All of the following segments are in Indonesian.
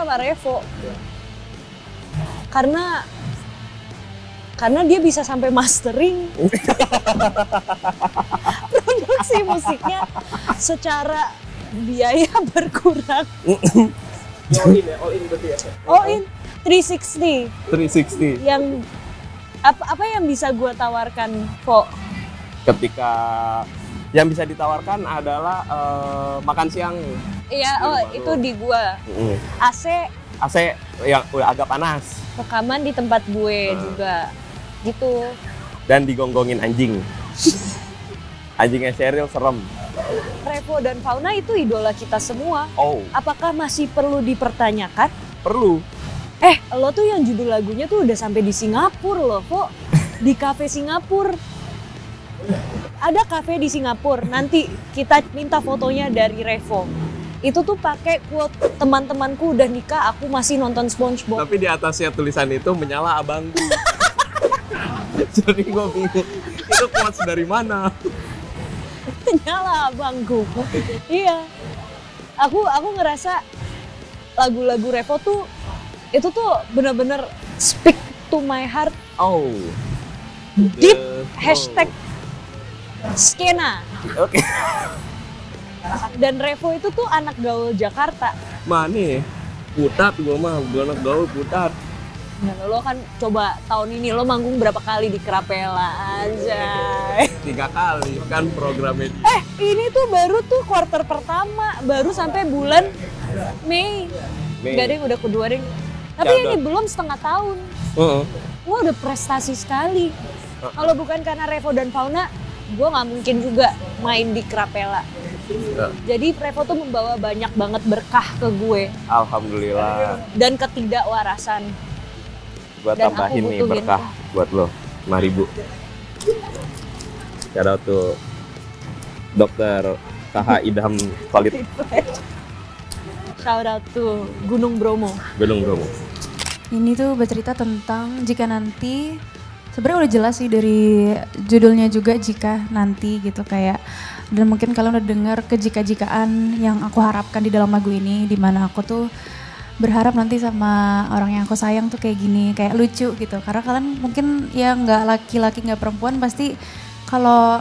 sama Revo. Karena dia bisa sampai mastering. Produksi musiknya secara biaya berkurang. All in berarti ya? All in 360. 360. Yang apa yang bisa gue tawarkan, Po? Ketika yang bisa ditawarkan adalah makan siang. Iya, itu di gua. AC yang udah agak panas. rekaman di tempat gue juga. Gitu. Dan digonggongin anjing. Anjingnya Sheryl serem. Revo dan Fauna itu idola kita semua. Oh, Apakah masih perlu dipertanyakan? perlu. Lo tuh yang judul lagunya tuh udah sampai di Singapura loh, kok. Di kafe Singapura. Ada kafe di Singapura, nanti kita minta fotonya dari Revo. Itu tuh pakai quote, teman-temanku udah nikah, aku masih nonton SpongeBob. Tapi di atasnya tulisan itu menyala abangku. Jadi gue bingung, itu quotes dari mana? Menyala abangku. Iya. Aku ngerasa lagu-lagu Revo tuh, itu tuh bener-bener speak to my heart. Oh. Deep hashtag skena. Oke. Dan Revo itu tuh anak gaul Jakarta. Mana? Putat gue mah, gue anak gaul putat. Nah, lo kan coba tahun ini lo manggung berapa kali di Krapela aja. 3 kali kan programnya dia. Ini tuh baru tuh quarter pertama, baru sampai bulan Mei. Gak ada yang udah kedua deh. Tapi Ya, ini udah. belum setengah tahun. Wah, udah prestasi sekali. Kalau bukan karena Revo dan Fauna, gue nggak mungkin juga main di Krapela. Jadi Revo tuh membawa banyak banget berkah ke gue Alhamdulillah. dan ketidakwarasan. Gue Dan tambahin aku nih butuhin berkah buat lo, 5.000. Shout out to Dokter KH Idham Khalid Shout out to Gunung Bromo. Gunung Bromo. Ini tuh bercerita tentang jika nanti, sebenarnya udah jelas sih dari judulnya juga jika nanti gitu kayak, dan mungkin kalian udah dengar kejika-jikaan yang aku harapkan di dalam lagu ini, dimana aku tuh berharap nanti sama orang yang aku sayang tuh kayak gini, kayak lucu gitu. Karena kalian mungkin ya nggak laki-laki nggak perempuan pasti kalau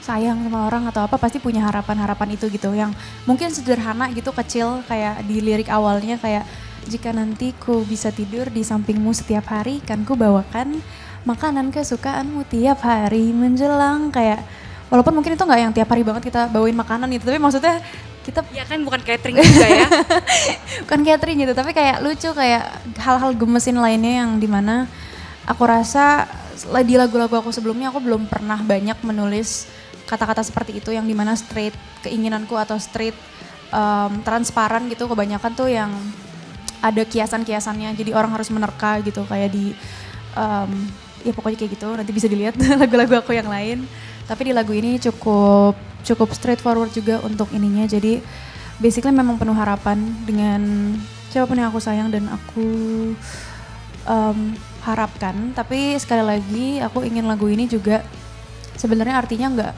sayang sama orang atau apa pasti punya harapan-harapan itu gitu yang mungkin sederhana gitu kecil kayak di lirik awalnya kayak jika nanti ku bisa tidur di sampingmu setiap hari kan ku bawakan makanan kesukaanmu tiap hari menjelang kayak walaupun mungkin itu nggak yang tiap hari banget kita bawain makanan gitu tapi maksudnya kita Ya kan bukan catering juga ya. bukan catering gitu tapi kayak lucu kayak hal-hal gemesin lainnya yang dimana aku rasa di lagu-lagu aku sebelumnya aku belum pernah banyak menulis kata-kata seperti itu yang dimana straight keinginanku atau straight transparan gitu kebanyakan tuh yang ada kiasan-kiasannya jadi orang harus menerka gitu kayak di ya pokoknya kayak gitu nanti bisa dilihat lagu-lagu aku yang lain tapi di lagu ini cukup straightforward juga untuk ininya jadi basically memang penuh harapan dengan siapapun yang aku sayang dan aku harapkan tapi sekali lagi aku ingin lagu ini juga sebenarnya artinya nggak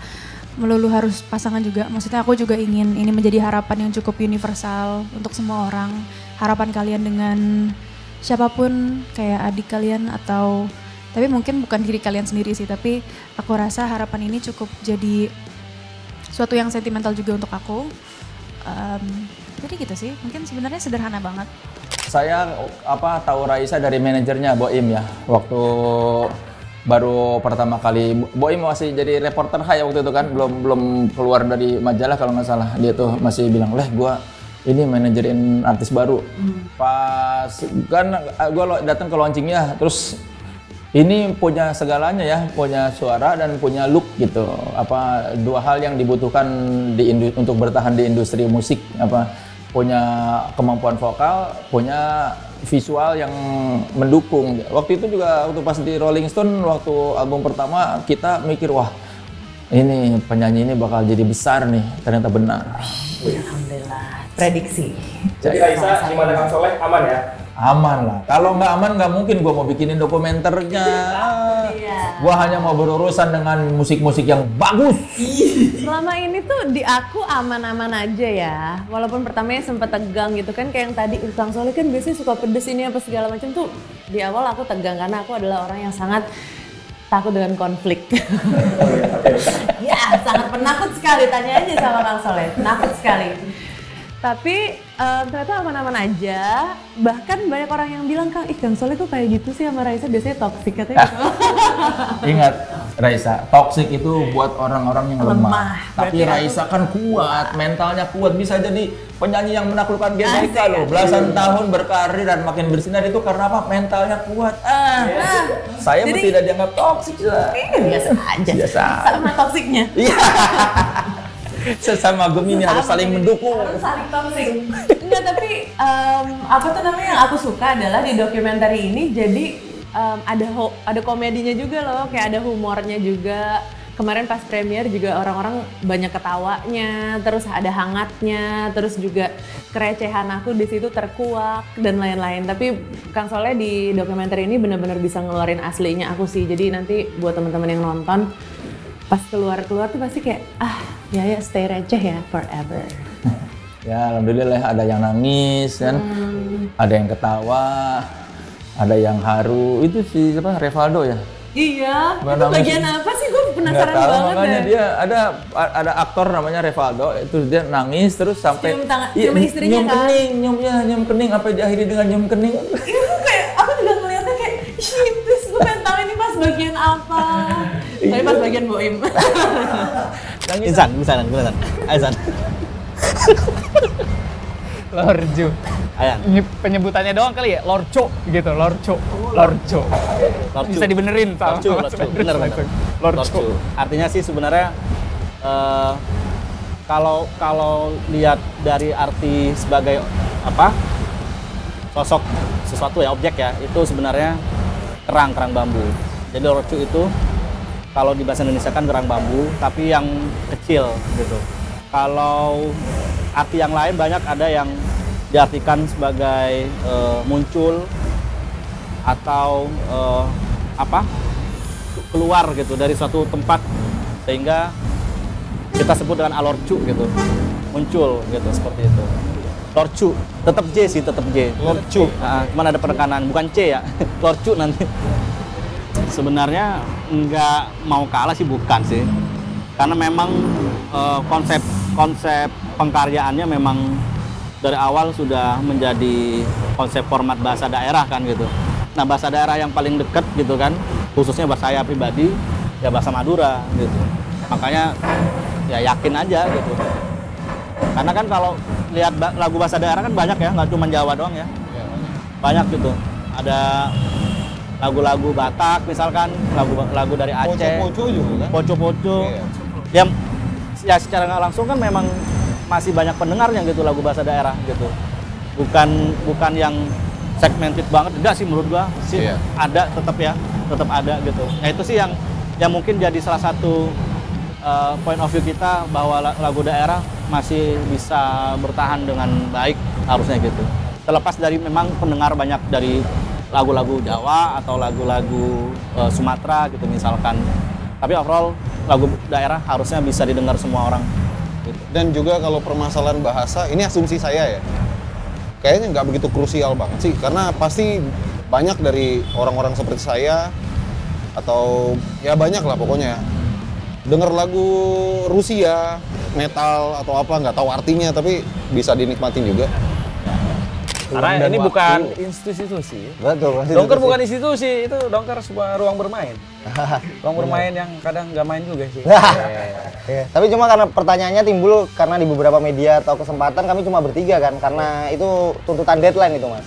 melulu harus pasangan juga maksudnya aku juga ingin ini menjadi harapan yang cukup universal untuk semua orang harapan kalian dengan siapapun kayak adik kalian atau tapi mungkin bukan diri kalian sendiri sih tapi aku rasa harapan ini cukup jadi suatu yang sentimental juga untuk aku jadi gitu sih mungkin sebenarnya sederhana banget. Saya tahu Raisa dari manajernya Boim ya waktu baru pertama kali Boim masih jadi reporter Hai waktu itu kan belum keluar dari majalah kalau nggak salah dia tuh masih bilang gua ini manajerin artis baru pas kan gua datang ke launchingnya terus ini punya segalanya ya punya suara dan punya look gitu dua hal yang dibutuhkan untuk bertahan di industri musik punya kemampuan vokal punya visual yang mendukung. Waktu itu juga waktu pas di Rolling Stone waktu album pertama kita mikir wah ini penyanyi ini bakal jadi besar nih ternyata benar. Alhamdulillah prediksi. Jadi Raisa di mata Kang Soleh aman ya? aman lah. Kalau nggak aman nggak mungkin gue mau bikinin dokumenternya. Gue hanya mau berurusan dengan musik-musik yang bagus. Selama ini tuh di aku aman-aman aja ya. Walaupun pertamanya sempat tegang gitu kan, kayak yang tadi Kang Soleh kan biasanya suka pedes ini apa segala macam tuh. Di awal aku tegang karena aku adalah orang yang sangat takut dengan konflik. Ya, sangat penakut sekali. Tanya aja sama Kang Soleh, penakut sekali. Tapi ternyata aman-aman aja. Bahkan banyak orang yang bilang, Kang Soleh kok kayak gitu sih sama Raisa, biasanya toksik katanya gitu. Ingat Raisa, toksik itu buat orang-orang yang lemah. Tapi Berarti Raisa kan kuat, mentalnya kuat, bisa jadi penyanyi yang menaklukkan Amerika loh. Belasan tahun berkarir dan makin bersinar itu karena apa? Mentalnya kuat. Saya Jadi, tidak dianggap toksik. Biasa aja. Biasa. Sama toksiknya. Iya. Sesama Gemini harus saling mendukung. Harus saling toksik. Enggak, tapi apa tuh namanya yang aku suka adalah di dokumenter ini jadi ada komedinya juga loh, kayak ada humornya juga. Kemarin pas premier juga orang-orang banyak ketawanya, terus ada hangatnya, terus juga kerecehan aku di situ terkuak dan lain-lain. Tapi Kang Soleh di dokumenter ini benar-benar bisa ngeluarin aslinya aku sih. Jadi nanti buat teman-teman yang nonton pas keluar tuh pasti kayak ya stay receh ya forever. Ya alhamdulillah ada yang nangis kan, ada yang ketawa, ada yang haru. Itu si siapa? Revaldo ya? Iya, itu Nangis. bagian apa sih? Gue penasaran Nggak tahu, banget makanya deh. dia ada aktor namanya Revaldo, itu dia nangis terus sampai Cium tangan, cium istrinya nyium kan? kening, nyium kening, apa diakhiri dengan nyium kening. Itu kayak aku juga ngeliatnya kayak please gue pengen tahu ini pas bagian apa. Tapi pas bagian Boim. Insan. Aizan. Lorjo. Ayan. Ini penyebutannya doang kali ya, Lorco gitu, Lorco. Bisa dibenerin sama Lorco. Bener. Lorco. Artinya sih sebenarnya kalau lihat dari arti sebagai apa? Sosok sesuatu ya, objek ya, itu sebenarnya kerang bambu. Jadi lorco itu kalau di bahasa Indonesia kan kerang bambu, tapi yang kecil gitu. Kalau arti yang lain banyak, ada yang diartikan sebagai muncul atau keluar gitu dari suatu tempat, sehingga kita sebut dengan alorcu gitu, muncul gitu, seperti itu. Lorcu, tetap J sih, tetap J. Lorcu, cuman ada penekanan, bukan C ya. Lorcu nanti. Sebenarnya nggak mau kalah sih, bukan sih, karena memang konsep pengkaryaannya memang dari awal sudah menjadi konsep format bahasa daerah kan gitu. Nah, bahasa daerah yang paling dekat gitu kan, khususnya bahasa saya pribadi ya bahasa Madura gitu. Makanya ya yakin aja gitu. Karena kan kalau lihat lagu bahasa daerah kan banyak ya, nggak cuma Jawa doang ya. Banyak gitu. Ada lagu-lagu Batak misalkan, lagu dari Aceh, Poco juga kan? Poco. Ya secara nggak langsung kan memang masih banyak pendengarnya gitu lagu bahasa daerah gitu. Bukan yang segmented banget, enggak sih menurut gua sih. Ada tetap ada gitu. Nah itu sih yang mungkin jadi salah satu point of view kita, bahwa lagu daerah masih bisa bertahan dengan baik harusnya gitu. Terlepas dari memang pendengar banyak dari lagu-lagu Jawa atau lagu-lagu Sumatera gitu misalkan. Tapi overall lagu daerah harusnya bisa didengar semua orang. Gitu. Dan juga kalau permasalahan bahasa, ini asumsi saya ya, kayaknya nggak begitu krusial banget sih, karena pasti banyak dari orang-orang seperti saya atau ya banyak lah pokoknya denger lagu Rusia, metal atau apa, nggak tahu artinya tapi bisa dinikmatin juga. Karena ini bukan institusi. Betul. Dongker bukan institusi, itu Dongker sebuah ruang bermain. Ruang bermain yang kadang nggak main juga sih. Iya. Tapi cuma karena pertanyaannya timbul karena di beberapa media atau kesempatan kami cuma bertiga kan, karena itu tuntutan deadline itu mas.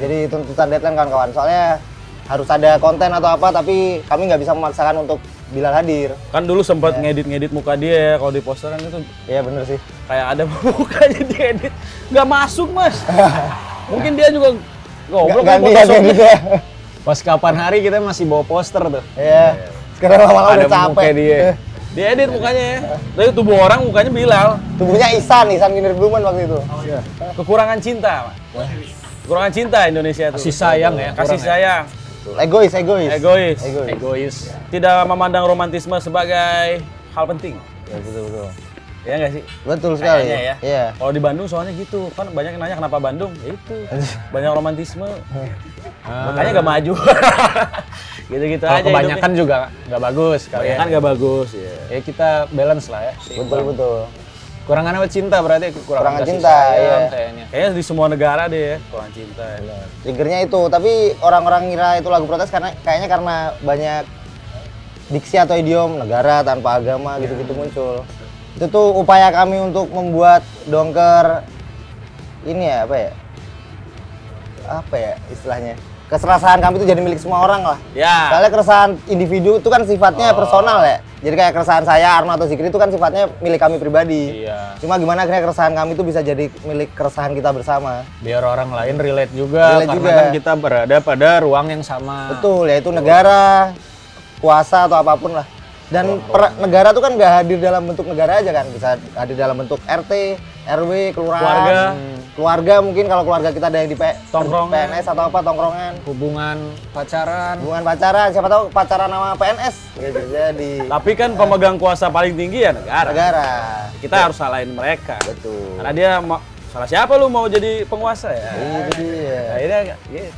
Jadi tuntutan deadline kawan-kawan. Soalnya harus ada konten atau apa, tapi kami nggak bisa memaksakan untuk Bilal hadir. Kan dulu sempat ngedit muka dia kalau di posteran itu. Iya bener sih. Kayak ada mukanya diedit, nggak masuk mas. Mungkin dia juga goblok kan Ganti ya. Pas kapan hari kita masih bawa poster tuh. Iya. Sekarang lama-lama Ada udah capek. muka dia. diedit mukanya ya. Dari tubuh orang mukanya Bilal. Tubuhnya Ihsan Kinderblumen waktu itu. Kekurangan cinta, Pak. Kekurangan cinta Indonesia tuh. Kasih sayang ya. Kasih kurang sayang. Egois. Egois. Tidak memandang romantisme sebagai hal penting. Ya, betul. Ya nggak sih? Betul sekali. Kayaknya ya. Iya. Kalau di Bandung soalnya gitu, kan banyak yang nanya kenapa Bandung? Ya itu, banyak romantisme. Makanya nggak maju. Gitu-gitu Kalau aja. kebanyakan juga nggak bagus kali ya. Kebanyakan nggak bagus ya. Ya kita balance lah ya. Betul. Kurangan apa cinta berarti Kurangan kasih cinta, sayang iya. kayaknya. Kayaknya di semua negara deh ya, kurang cinta. Ya. Triggernya itu, tapi orang-orang ngira itu lagu protes kayaknya karena banyak diksi atau idiom negara tanpa agama gitu-gitu muncul. Itu tuh upaya kami untuk membuat Dongker ini ya apa ya istilahnya, keresahan kami itu jadi milik semua orang lah. Ya. Soalnya keresahan individu itu kan sifatnya personal ya. Jadi kayak keresahan saya, Arno atau Zikri itu kan sifatnya milik kami pribadi. Iya. Cuma gimana akhirnya keresahan kami itu bisa jadi milik keresahan kita bersama. Biar orang lain relate juga karena kan kita berada pada ruang yang sama. Betul, yaitu negara, kuasa atau apapun lah. Dan negara tuh kan nggak hadir dalam bentuk negara aja kan, bisa hadir dalam bentuk RT, RW, kelurahan, keluarga mungkin kalau keluarga kita ada yang di PNS atau apa tongkrongan, hubungan pacaran, siapa tahu pacaran sama PNS gitu jadi. Tapi kan pemegang kuasa paling tinggi ya negara. Kita harus salahin mereka. Betul. Karena dia salah siapa lu mau jadi penguasa ya? Itu dia. Akhirnya gitu.